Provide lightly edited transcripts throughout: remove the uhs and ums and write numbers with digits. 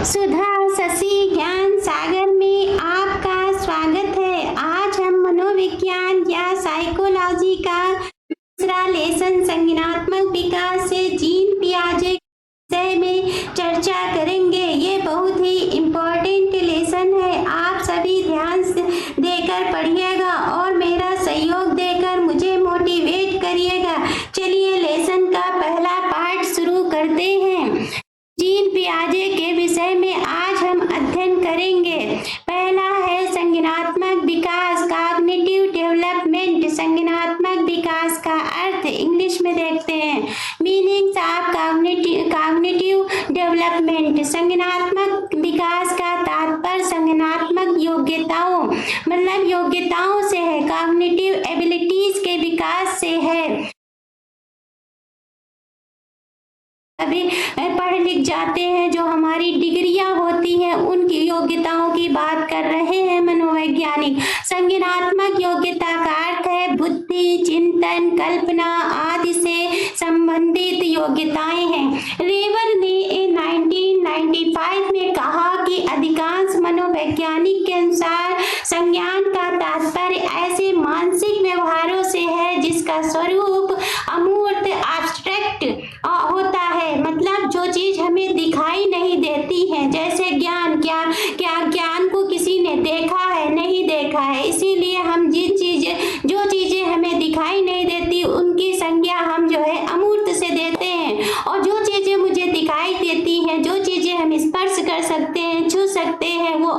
सुधा शशि ज्ञान सागर में आपका स्वागत है। आज हम मनोविज्ञान या साइकोलॉजी का दूसरा लेसन संज्ञानात्मक विकास से जीन पियाजे के विषय में चर्चा करेंगे। ये बहुत ही इम्पोर्टेंट लेसन है। आप सभी ध्यान देकर पढ़िएगा और मेरा सहयोग देकर मुझे मोटिवेट करिएगा। चलिए लेसन का पहला पार्ट शुरू करते हैं। जीन पियाजे के विषय में आज हम अध्ययन करेंगे। पहला है संज्ञानात्मक विकास, कॉग्निटिव डेवलपमेंट। संज्ञानात्मक विकास का अर्थ इंग्लिश में देखते हैं। Meanings of cognitive development. संज्ञानात्मक विकास का तात्पर्य संज्ञानात्मक योग्यताओं मतलब योग्यताओं से है, कॉग्निटिव एबिलिटीज के विकास से है। अभी पढ़ लिख जाते हैं, जो हमारी डिग्रियां होती हैं उनकी योग्यताओं की बात कर रहे हैं मनोवैज्ञानिक। संज्ञानात्मक योग्यता का अर्थ है बुद्धि, चिंतन, कल्पना आदि से संबंधित योग्यताएं हैं। लेवर ने 1995 में कहा कि अधिकांश मनोवैज्ञानिक के अनुसार संज्ञान का तात्पर्य ऐसे मानसिक व्यवहारों से है जिसका स्वरूप अमूर्त एब्स्ट्रैक्ट होता है, मतलब जो चीज हमें दिखाई नहीं देती है। जैसे ज्ञान, क्या ज्ञान को किसी ने देखा है? नहीं देखा है। इसीलिए हम जो चीजें हमें दिखाई नहीं देती उनकी संज्ञा हम जो है अमूर्त से देते हैं, और जो चीजें मुझे दिखाई देती हैं, जो चीजें हम स्पर्श कर सकते हैं, छू सकते हैं, वो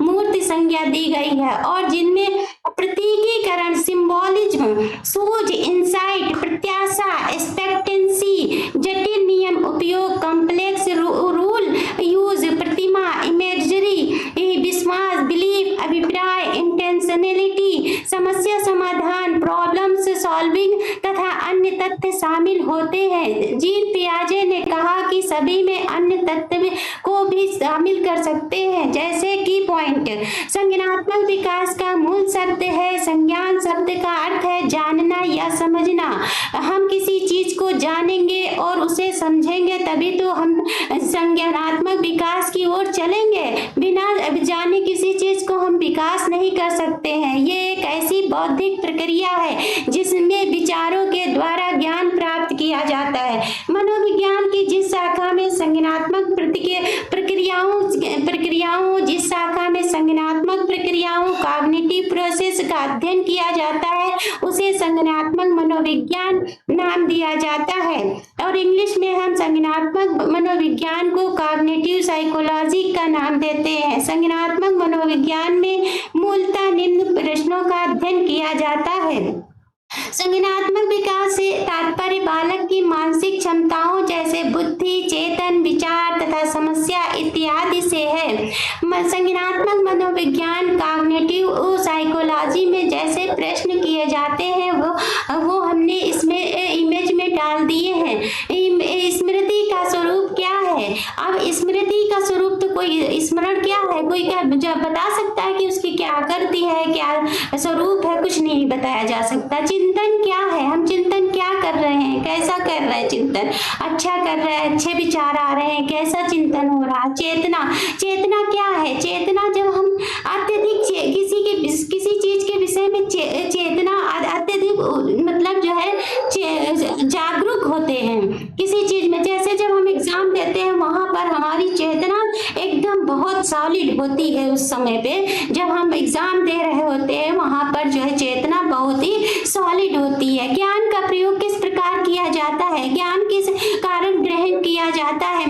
मूर्त संज्ञा दी गई है। और जिनमें प्रतीकीकरण, सिंबॉलिज्म, सूझ, इंसाइट, प्रत्याशा, एक्सपेक्टेंसी, जटिल नियम उपयोग, कॉम्प्लेक्स रूल यूज, प्रतिमा, इमेजरी, विश्वास, बिलीफ, अभिप्राय, इंटेंशनलिटी, समस्या समाधान, प्रॉब्लम्स सॉल्विंग तथा अन्य तथ्य शामिल होते हैं। जीन पियाजे ने कहा कि सभी में अन्य तथ्य को भी शामिल कर सकते हैं। जैसे की पॉइंट, संज्ञानात्मक विकास का मूल शब्द है संज्ञान। शब्द का अर्थ है जानना या समझना। हम किसी चीज को जानेंगे और उसे समझेंगे तभी तो हम संज्ञानात्मक विकास की ओर चलेंगे। बिना जाने किसी चीज को हम विकास नहीं कर सकते हैं। ये एक ऐसी बौद्धिक प्रक्रिया है जिसमें विचारों के द्वारा ज्ञान प्राप्त किया जाता है। मनोविज्ञान की जिस शाखा में संज्ञानात्मक प्रक्रियाओं कॉग्निटिव प्रोसेस का अध्ययन किया जाता है उसे संज्ञानात्मक मनोविज्ञान नाम दिया जाता है। और इंग्लिश में हम संज्ञानात्मक मनोविज्ञान को कॉग्निटिव साइकोलॉजी का नाम देते हैं। संज्ञानात्मक मनोविज्ञान में मूलतः निम्न प्रश्नों का अध्ययन किया जाता है। संज्ञानात्मक विकास से तात्पर्य बालक की मानसिक क्षमताओं जैसे बुद्धि, चेतन, विचार तथा समस्या इत्यादि से है। संज्ञानात्मक मनोविज्ञान कॉग्निटिव साइकोलॉजी में जैसे प्रश्न किए जाते हैं वो हमने इसमें इमेज में डाल दिए हैं। स्मृति का स्वरूप क्या है? अब स्मृति का स्वरूप तो कोई स्मरण क्या है, कोई क्या बता सकता है कि उसकी क्या आकृति है, क्या स्वरूप है? कुछ नहीं बताया जा सकता। चिंतन क्या है? हम चिंतन क्या कर रहे हैं, कैसा कर रहे हैं चिंतन? अच्छा कर रहे हैं, अच्छे विचार आ रहे हैं, कैसा चिंतन हो रहा है? चेतना क्या है? चेतना जब हम अत्यधिक किसी चीज के विषय में चेतना अत्यधिक मतलब जो है जागरूक होते हैं किसी चीज में। जैसे जब हम एग्जाम देते हैं वहां पर हमारी चेतना एकदम बहुत सॉलिड होती है। उस समय पे जब हम एग्जाम दे रहे होते हैं वहां पर जो है चेतना बहुत ही सॉलिड होती है। ज्ञान का प्रयोग किस प्रकार किया जाता है? ज्ञान किस कारण ग्रहण किया जाता है?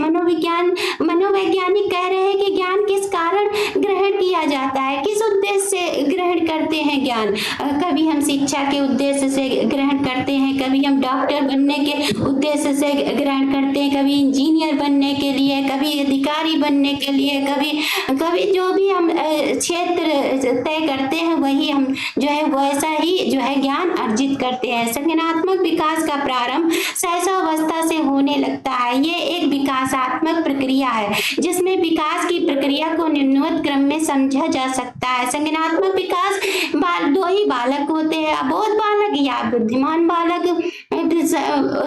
मनोवैज्ञानिक कह रहे हैं कि ज्ञान किस कारण ग्रहण किया जाता है, किस उद्देश्य से ग्रहण करते हैं ज्ञान। कभी हम शिक्षा के उद्देश्य से ग्रहण करते हैं, कभी हम डॉक्टर बनने के उद्देश्य से ग्रहण करते हैं, कभी इंजीनियर बनने के लिए, कभी अधिकारी बनने के लिए, कभी जो भी हम क्षेत्र तय करते हैं वही हम जो है वैसा ही जो है ज्ञान अर्जित करते हैं। संज्ञानात्मक विकास का प्रारंभ शैशवावस्था से होने लगता है। ये एक विकासात्मक प्रक्रिया है जिसमें विकास की प्रक्रिया को निम्नवत क्रम में समझा जा सकता है। संज्ञानात्मक विकास दो ही बालक होते हैं, अबोध बालक या बुद्धिमान बालक।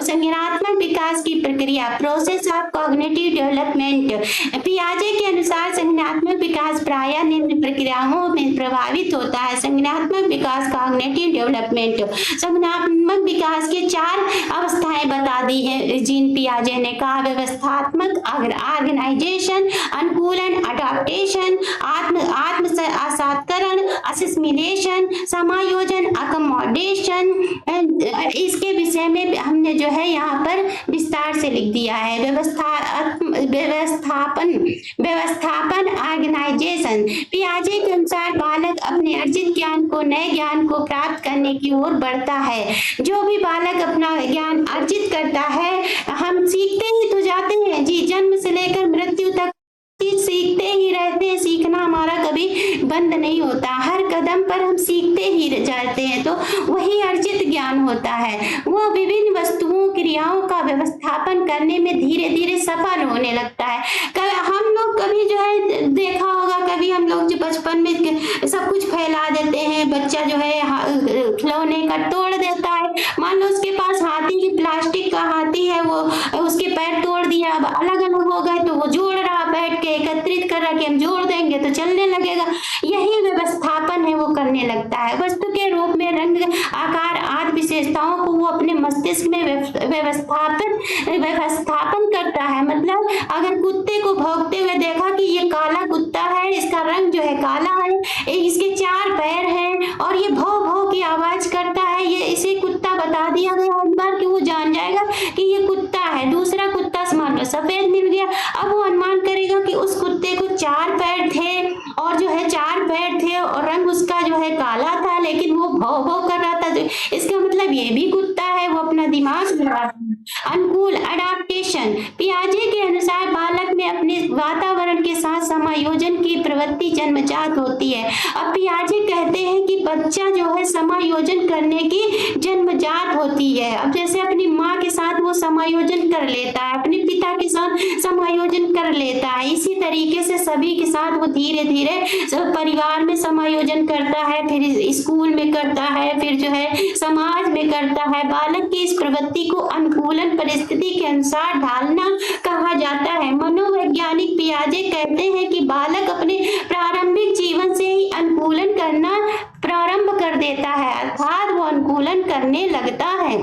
संज्ञानात्मक विकास की प्रक्रिया, प्रोसेस ऑफ कॉग्निटिव डेवलपमेंट। पियाजे के अनुसार संज्ञानात्मक विकास प्रायः निम्न प्रक्रियाओं में प्रभावित होता है। संज्ञानात्मक विकास, कॉग्निटिव डेवलपमेंट। संज्ञानात्मक विकास के 4 अवस्थाएं बता दी है जीन पियाजे ने कहा। व्यवस्थात्मक, ऑर्गेनाइजेशन, अनुकूलन, अडॉप्टेशन, आत्मसात्करण, असिमिलेशन, समायोजन, अकोमोडेशन। इसके विषय में हमने जो है यहाँ पर विस्तार से लिख दिया है। व्यवस्थापन, ऑर्गेनाइजेशन। पियाजे के अनुसार बालक अपने अर्जित ज्ञान को, नए ज्ञान को प्राप्त करने की ओर बढ़ता है। जो भी बालक अपना ज्ञान अर्जित करता है, हम सीखते ही तो जाते हैं जी, जन्म से लेकर मृत्यु तक सीखते ही रहते हैं। सीखना हमारा कभी बंद नहीं होता, हर कदम पर हम सीखते ही जाते हैं, तो वही अर्जित ज्ञान होता है। वो विभिन्न वस्तुओं, क्रियाओं का व्यवस्थापन करने में धीरे धीरे सफल होने लगता है। हम लोग कभी जो है देखा होगा, कभी हम लोग जो बचपन में सब कुछ फैला देते हैं, बच्चा जो है खिलौने का तोड़ देता है। मान लो उसके पास हाथी की, प्लास्टिक का हाथी है, वो उसके पैर तोड़ दिया, अब अलग अलग हो गए, तो वो जोड़ रहा, बैठ के एकत्रित कर रहा कि हम जोड़ देंगे तो चलने लगेगा। यही व्यवस्थापन है, वो करने लगता है। वस्तु के रूप में, रंग, आकार आदि विशेषताओं को वो अपने मस्तिष्क में व्यवस्थापन करता है। मतलब अगर कुत्ते को भौंकते हुए देखा कि ये काला कुत्ता है, इसका रंग जो है काला है, इसके 4 पैर हैं और ये भौ भौ की आवाज करता है, ये इसे कुत्ता बता दिया गया एक बार कि वो जान जाएगा कि ये कुत्ता है। दूसरा कुत्ता मान लो सफेद मिल गया, अब वो अनुमान करेगा कि उस कुत्ते को 4 पैर थे और जो है 4 पैर थे और रंग उसका जो है काला था, लेकिन वो भौ भौ कर रहा था, इसका मतलब ये भी कुत्ता है। वो अपना दिमाग लगा। अनुकूल, अडॉप्टेशन। पियाजे के अनुसार बालक में अपने वातावरण के साथ समायोजन की प्रवृत्ति जन्मजात होती है। अब पियाजे कहते हैं कि बच्चा जो है समायोजन करने की जन्मजात होती है। अब जैसे अपनी माँ के साथ वो समायोजन कर लेता है, अपने पिता के साथ समायोजन कर लेता है, इसी तरीके से सभी के साथ वो धीरे धीरे परिवार में समायोजन करता है, फिर स्कूल में करता है, फिर जो है समाज में करता है। बालक की इस प्रवृत्ति को अनुकूलन परिस्थिति के अनुसार ढालना कहा जाता है। मनोवैज्ञानिक पियाजे कहते हैं कि बालक अपने प्रारंभिक जीवन से ही अनुकूलन करना प्रारंभ कर देता है, अर्थात वो अनुकूलन करने लगता है।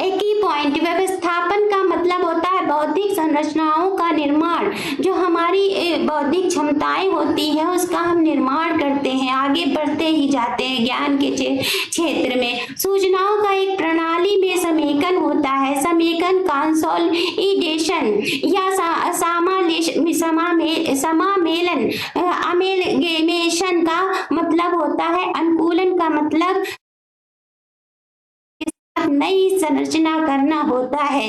एक ही पॉइंट, व्यवस्थापन का मतलब होता है बौद्धिक संरचनाओं का निर्माण। जो हमारी बौद्धिक क्षमताएं होती हैं उसका हम निर्माण करते हैं, आगे बढ़ते ही जाते हैं ज्ञान के क्षेत्र में। सूचनाओं का एक प्रणाली में समेकन होता है। समेकन, कंसोलिडेशन या समामेलन, अमेलगेमेशन का मतलब होता है। अनुकूलन का मतलब नई संरचना करना होता है।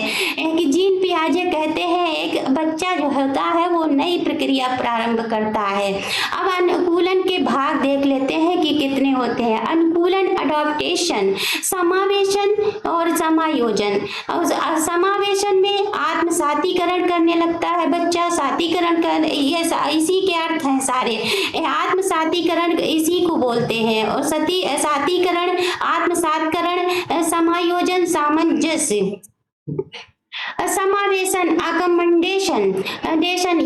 कि जीन पियाजे कहते हैं एक बच्चा जो होता है वो नई प्रक्रिया प्रारंभ करता है। अब अनुकूलन के भाग देख लेते हैं कि कितने होते हैं। अनुकूलन, अडॉप्टेशन, समावेशन और समायोजन। समावेशन में आत्मसातीकरण करने लगता है बच्चा, सातीकरण कर, ये इसी के अर्थ हैं सारे। आत्मसातीकरण इसी को बोलते हैं, और सातीकरण, आत्मसात्करण, समायोजन, सामंजस्य, समावेशन, अकोमोडेशन,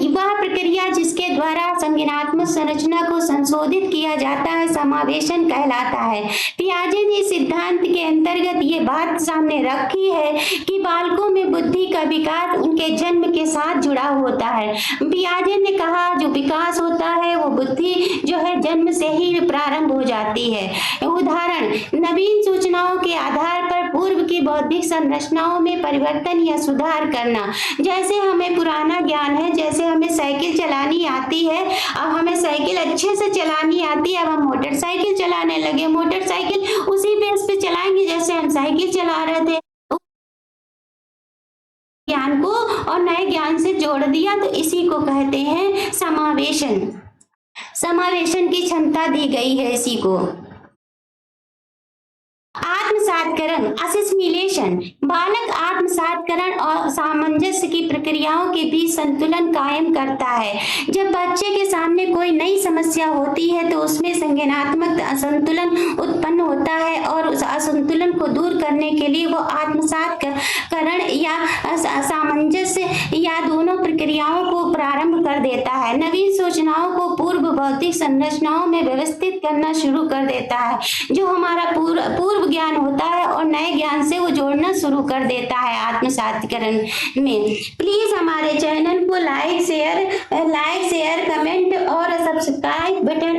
वह प्रक्रिया जिसके द्वारा संज्ञानात्मक संरचना को संशोधित किया जाता है समावेशन कहलाता है। पियाजे ने सिद्धांत के अंतर्गत ये बात सामने रखी है कि बालकों में बुद्धि का विकास उनके जन्म के साथ जुड़ा होता है। पियाजे ने कहा जो विकास होता है वो बुद्धि जो है जन्म से ही प्रारंभ हो जाती है। उदाहरण, नवीन सूचनाओं के आधार पर पूर्व की बौद्धिक संरचनाओं में परिवर्तन या सुधार करना। जैसे हमें पुराना ज्ञान है, जैसे हमें साइकिल चलानी आती है, अब हमें साइकिल अच्छे से चलानी आती है, अब हम मोटरसाइकिल चलाने लगे, मोटरसाइकिल उसी बेस पे चलाएंगे जैसे हम साइकिल चला रहे थे। ज्ञान को और नए ज्ञान से जोड़ दिया, तो इसी को कहते हैं समावेशन। समावेशन की क्षमता दी गई है इसी को। आत्मसातकरण असिमिलेशन, बालक आत्मसातकरण और सामंजस्य की प्रक्रियाओं के बीच संतुलन कायम करता है। जब बच्चे के सामने कोई नई समस्या होती है तो उसमें संज्ञानात्मक असंतुलन उत्पन्न होता है और उस असंतुलन को दूर करने के लिए वो आत्मसातकरण या सामंजस्य या दोनों प्रक्रियाओं को प्रारंभ कर देता है। नवीन सूचनाओं को पूर्व भौतिक संरचनाओं में व्यवस्थित करना शुरू कर देता है, जो हमारा पूर्व ज्ञान होता है, और नए ज्ञान से वो जोड़ना शुरू कर देता है आत्मसातकरण में। प्लीज हमारे चैनल को लाइक शेयर कमेंट और सब्सक्राइब बटन